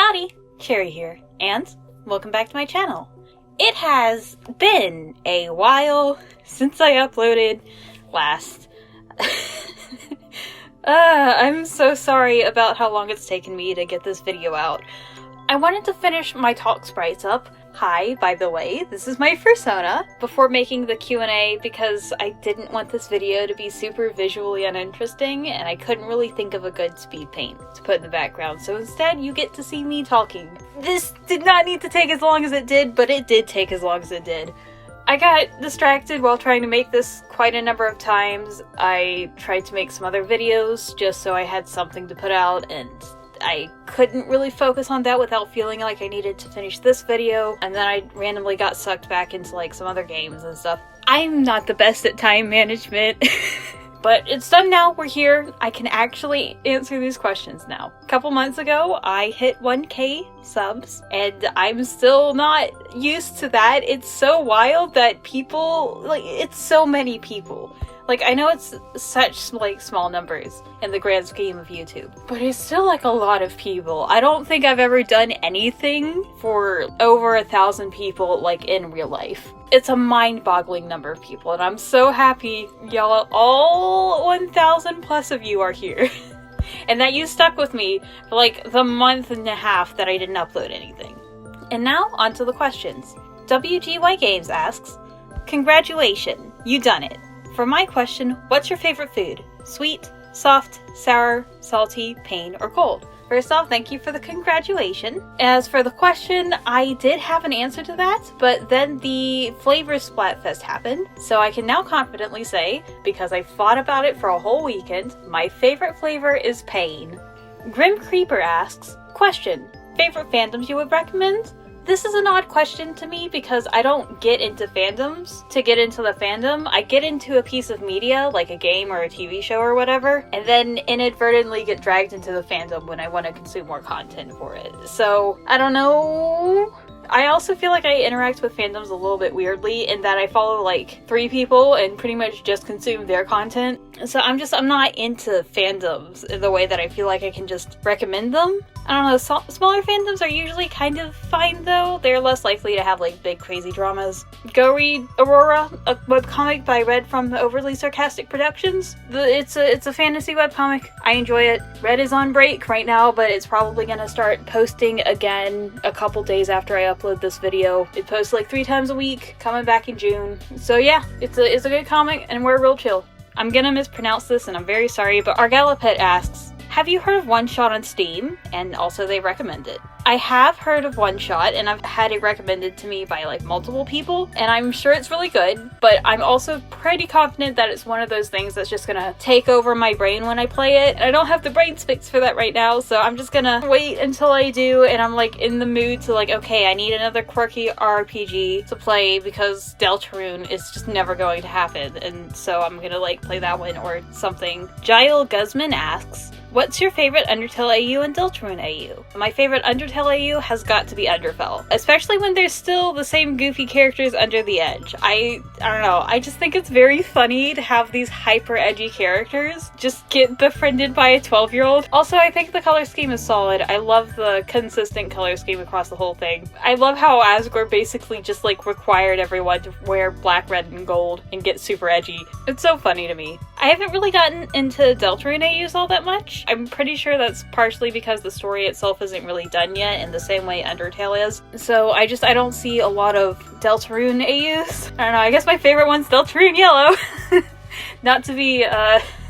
Howdy, Cherry here, and welcome back to my channel. It has been a while since I uploaded last. I'm so sorry about how long it's taken me to get this video out. I wanted to finish my talk sprites up. Hi, by the way, this is my persona, before making the Q&A because I didn't want this video to be super visually uninteresting and I couldn't really think of a good speed paint to put in the background, so instead you get to see me talking. This did not need to take as long as it did, but it did take as long as it did. I got distracted while trying to make this quite a number of times. I tried to make some other videos just so I had something to put out, and I couldn't really focus on that without feeling like I needed to finish this video, and then I randomly got sucked back into like some other games and stuff. I'm not the best at time management, but it's done now, we're here. I can actually answer these questions now. A couple months ago, I hit 1K subs, and I'm still not used to that. It's so wild that people, like, it's so many people. Like, I know it's such, like, small numbers in the grand scheme of YouTube, but it's still, like, a lot of people. I don't think I've ever done anything for over 1,000 people, like, in real life. It's a mind-boggling number of people, and I'm so happy y'all, all 1,000 plus of you are here. And that you stuck with me for, like, the month and a half that I didn't upload anything. And now, on to the questions. WGY Games asks, congratulations, you done it. For my question, what's your favorite food? Sweet, soft, sour, salty, plain, or cold? First off, thank you for the congratulation. As for the question, I did have an answer to that, but then the Flavor Splatfest happened, so I can now confidently say, because I thought about it for a whole weekend, my favorite flavor is plain. Grim Creeper asks, question, favorite fandoms you would recommend? This is an odd question to me because I don't get into fandoms to get into the fandom. I get into a piece of media, like a game or a TV show or whatever, and then inadvertently get dragged into the fandom when I want to consume more content for it. So, I don't know. I also feel like I interact with fandoms a little bit weirdly in that I follow like 3 people and pretty much just consume their content. So I'm not into fandoms in the way that I feel like I can just recommend them. I don't know, smaller fandoms are usually kind of fine though. They're less likely to have like big crazy dramas. Go read Aurora, a webcomic by Red from Overly Sarcastic Productions. It's a fantasy webcomic. I enjoy it. Red is on break right now, but it's probably gonna start posting again a couple days after I upload this video. It posts like 3 times a week, coming back in June. So yeah, it's a good comic and we're real chill. I'm gonna mispronounce this and I'm very sorry, but Argalapet asks, have you heard of One Shot on Steam? And also they recommend it. I have heard of One Shot and I've had it recommended to me by like multiple people and I'm sure it's really good, but I'm also pretty confident that it's one of those things that's just gonna take over my brain when I play it. I don't have the brain space for that right now, so I'm just gonna wait until I do and I'm like in the mood to like, okay, I need another quirky RPG to play because Deltarune is just never going to happen, and so I'm gonna like play that one or something. Jael Guzman asks, what's your favorite Undertale AU and Deltarune AU? My favorite Undertale AU has got to be Underfell, especially when there's still the same goofy characters under the edge. I don't know, I just think it's very funny to have these hyper edgy characters just get befriended by a 12-year-old. Also, I think the color scheme is solid. I love the consistent color scheme across the whole thing. I love how Asgore basically just like required everyone to wear black, red, and gold and get super edgy. It's so funny to me. I haven't really gotten into Deltarune AUs all that much. I'm pretty sure that's partially because the story itself isn't really done yet in the same way Undertale is. So I don't see a lot of Deltarune AUs. I don't know, I guess my favorite one's Deltarune Yellow. Not to be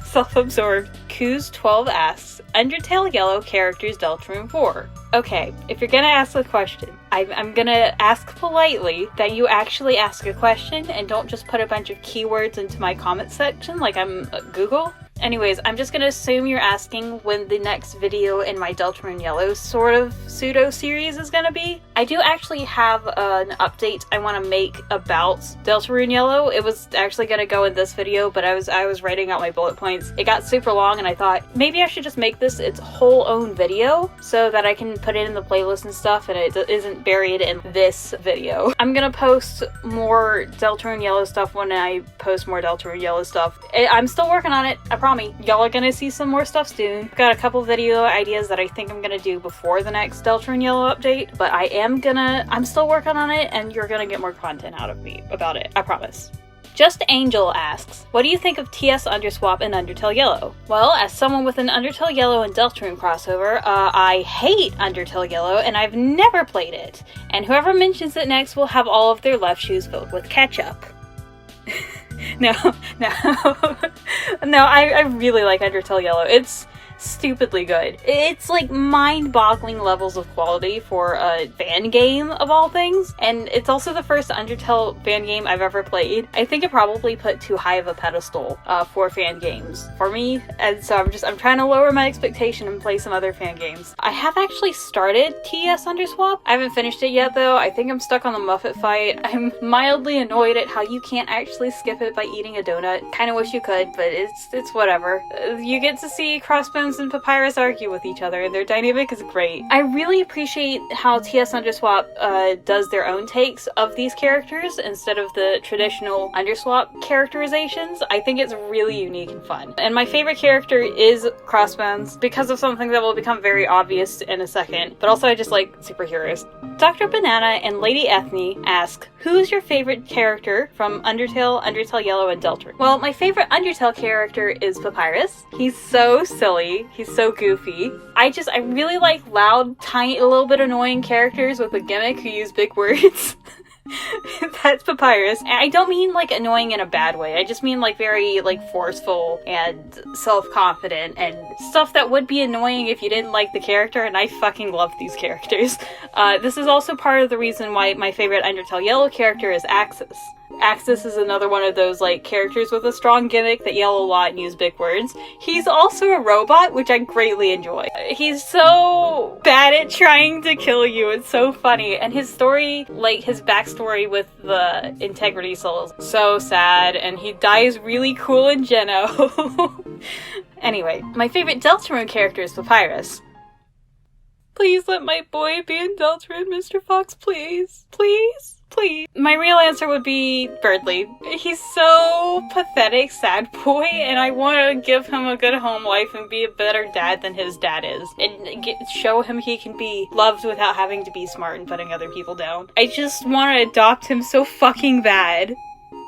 self-absorbed. Kuz12 asks, Undertale Yellow characters Deltarune 4. Okay, if you're gonna ask a question, I'm gonna ask politely that you actually ask a question and don't just put a bunch of keywords into my comment section like I'm Google. Anyways, I'm just gonna assume you're asking when the next video in my Deltarune Yellow sort of pseudo-series is gonna be. I do actually have an update I want to make about Deltarune Yellow. It was actually gonna go in this video, but I was writing out my bullet points. It got super long and I thought maybe I should just make this its whole own video so that I can put it in the playlist and stuff and it isn't buried in this video. I'm gonna post more Deltarune Yellow stuff when I post more Deltarune Yellow stuff. I'm still working on it. I promise, y'all are gonna see some more stuff soon. Got a couple video ideas that I think I'm gonna do before the next Delta Rune Yellow update, but I'm still working on it, and you're gonna get more content out of me about it, I promise. Just Angel asks, what do you think of TS Underswap and Undertale Yellow? Well, as someone with an Undertale Yellow and Deltarune crossover, I hate Undertale Yellow and I've never played it. And whoever mentions it next will have all of their left shoes filled with ketchup. No, I really like Undertale Yellow. It's stupidly good. It's like mind-boggling levels of quality for a fan game of all things, and it's also the first Undertale fan game I've ever played. I think it probably put too high of a pedestal for fan games for me, and so I'm trying to lower my expectation and play some other fan games. I have actually started TS Underswap. I haven't finished it yet though. I think I'm stuck on the Muffet fight. I'm mildly annoyed at how you can't actually skip it by eating a donut. Kinda wish you could, but it's whatever. You get to see Crossbones and Papyrus argue with each other, and their dynamic is great. I really appreciate how TS Underswap does their own takes of these characters instead of the traditional Underswap characterizations. I think it's really unique and fun. And my favorite character is Crossbones because of something that will become very obvious in a second, but also I just like superheroes. Dr. Banana and Lady Ethne ask, who is your favorite character from Undertale, Undertale Yellow, and Deltarune? Well, my favorite Undertale character is Papyrus. He's so silly. He's so goofy. I really like loud, tiny, a little bit annoying characters with a gimmick who use big words. That's Papyrus. And I don't mean like annoying in a bad way. I just mean like very like forceful and self-confident and stuff that would be annoying if you didn't like the character, and I fucking love these characters. This is also part of the reason why my favorite Undertale Yellow character is Axis. Axis is another one of those like characters with a strong gimmick that yell a lot and use big words. He's also a robot, which I greatly enjoy. He's so bad at trying to kill you. It's so funny. And his story, like his backstory with the Integrity Soul is so sad, and he dies really cool in Geno. Anyway, my favorite Deltarune character is Papyrus. Please let my boy be in Deltarune, Mr. Fox, please. Please? Please. My real answer would be Birdly. He's so pathetic, sad boy, and I want to give him a good home life and be a better dad than his dad is. And show him he can be loved without having to be smart and putting other people down. I just want to adopt him so fucking bad.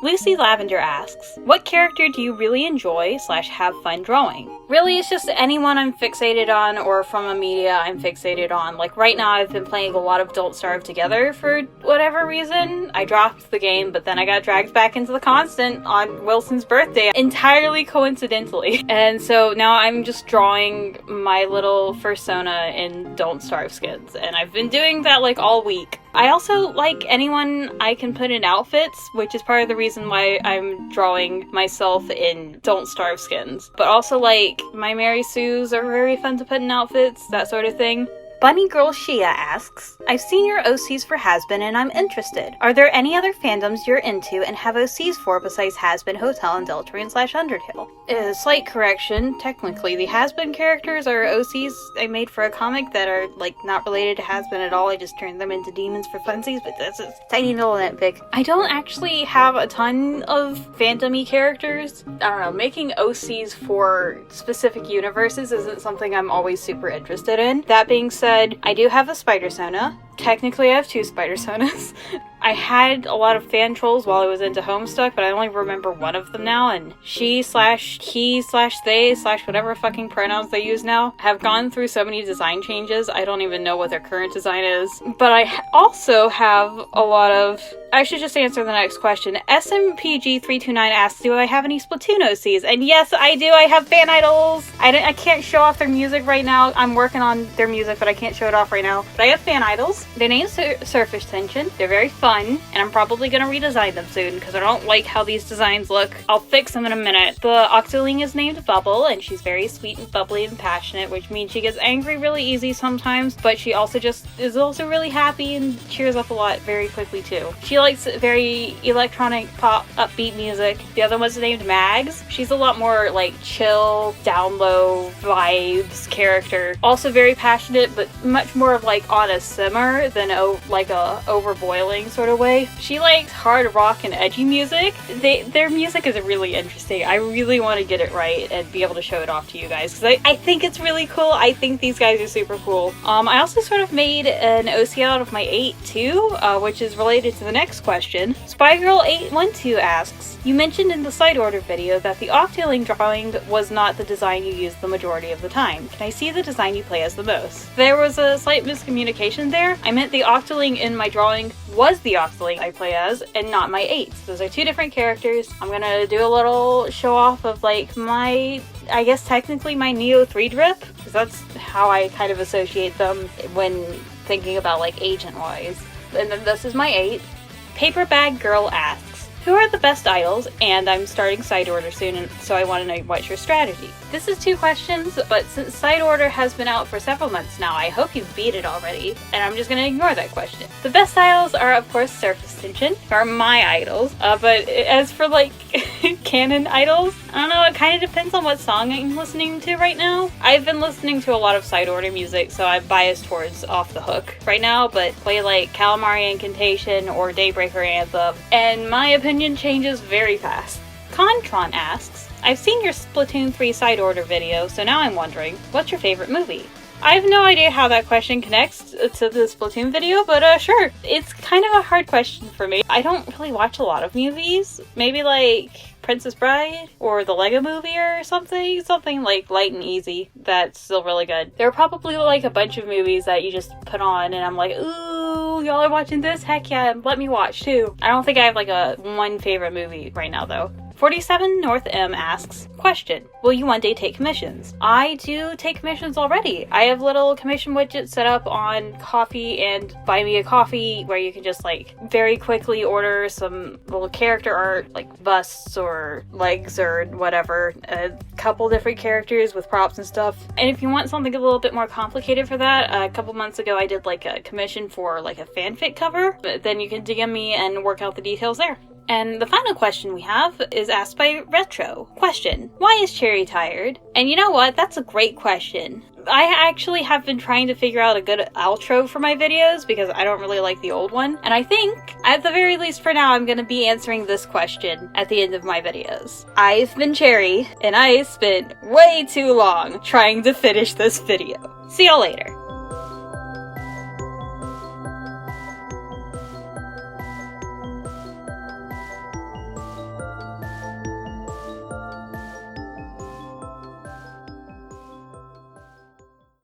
Lucy Lavender asks, what character do you really enjoy / have fun drawing? Really, it's just anyone I'm fixated on or from a media I'm fixated on. Like right now I've been playing a lot of Don't Starve Together for whatever reason. I dropped the game, but then I got dragged back into the constant on Wilson's birthday, entirely coincidentally. And so now I'm just drawing my little fursona in Don't Starve skins, and I've been doing that like all week. I also like anyone I can put in outfits, which is part of the reason why I'm drawing myself in Don't Starve skins. But also like my Mary Sues are very fun to put in outfits, that sort of thing. Bunny Girl Shia asks, I've seen your OCs for Hazbin and I'm interested. Are there any other fandoms you're into and have OCs for besides Hazbin, Hotel, and Deltarune / Undertale? Slight correction, technically the Hazbin characters are OCs I made for a comic that are like not related to Hazbin at all. I just turned them into demons for funsies, but that's a tiny little nitpick. I don't actually have a ton of fandom-y characters. I don't know, making OCs for specific universes isn't something I'm always super interested in. That being said, I do have a Spider-Sona. Technically, I have 2 Spider-Sonas. I had a lot of fan trolls while I was into Homestuck, but I only remember one of them now, and she / he / they / whatever fucking pronouns they use now have gone through so many design changes, I don't even know what their current design is. But I also have a lot of... I should just answer the next question. SMPG329 asks, do I have any Splatoon OCs? And yes, I do. I have fan idols. I can't show off their music right now. I'm working on their music, but I can't show it off right now. But I have fan idols. Their name's Surface Tension. They're very fun, and I'm probably gonna redesign them soon because I don't like how these designs look. I'll fix them in a minute. The Octoling is named Bubble, and she's very sweet and bubbly and passionate, which means she gets angry really easy sometimes, but she also just is also really happy and cheers up a lot very quickly too. She likes very electronic pop upbeat music. The other one's named Mags. She's a lot more like chill, down low vibes character. Also very passionate, but much more of like on a simmer than like a overboiling sort sort of way. She likes hard rock and edgy music. Their music is really interesting. I really want to get it right and be able to show it off to you guys because I think it's really cool. I think these guys are super cool. I also sort of made an OC out of my 8 too, which is related to the next question. Spygirl812 asks, you mentioned in the side order video that the Octoling drawing was not the design you used the majority of the time. Can I see the design you play as the most? There was a slight miscommunication there. I meant the Octoling in my drawing was the Octoling I play as and not my 8s. Those are two different characters. I'm gonna do a little show off of like my, I guess technically my Neo 3 drip, because that's how I kind of associate them when thinking about like agent wise. And then this is my 8. Paper Bag Girl asks, who are the best idols? And I'm starting side order soon, and so I want to know what's your strategy. This is 2 questions, but since side order has been out for several months now, I hope you've beat it already, and I'm just going to ignore that question. The best idols are, of course, Surface Tension, are my idols, but as for like canon idols, I don't know, it kind of depends on what song I'm listening to right now. I've been listening to a lot of side order music, so I'm biased towards Off the Hook right now, but play like Calamari Incantation or Daybreaker Anthem, and my opinion changes very fast. Contron asks, I've seen your Splatoon 3 side order video, so now I'm wondering, what's your favorite movie? I have no idea how that question connects to the Splatoon video, but sure. It's kind of a hard question for me. I don't really watch a lot of movies. Maybe like Princess Bride or the Lego Movie or something like light and easy that's still really good. There are probably like a bunch of movies that you just put on and I'm like, ooh, y'all are watching this? Heck yeah, let me watch too. I don't think I have like a one favorite movie right now though. 47 North M asks, question, will you one day take commissions? I do take commissions already. I have little commission widgets set up on Ko-fi and Buy Me a Coffee where you can just like very quickly order some little character art like busts or legs or whatever, a couple different characters with props and stuff. And if you want something a little bit more complicated for that, a couple months ago I did like a commission for like a fanfic cover, but then you can DM me and work out the details there. And the final question we have is asked by Retro. Question, why is Cherry tired? And you know what? That's a great question. I actually have been trying to figure out a good outro for my videos because I don't really like the old one. And I think, at the very least for now, I'm going to be answering this question at the end of my videos. I've been Cherry, and I spent way too long trying to finish this video. See y'all later.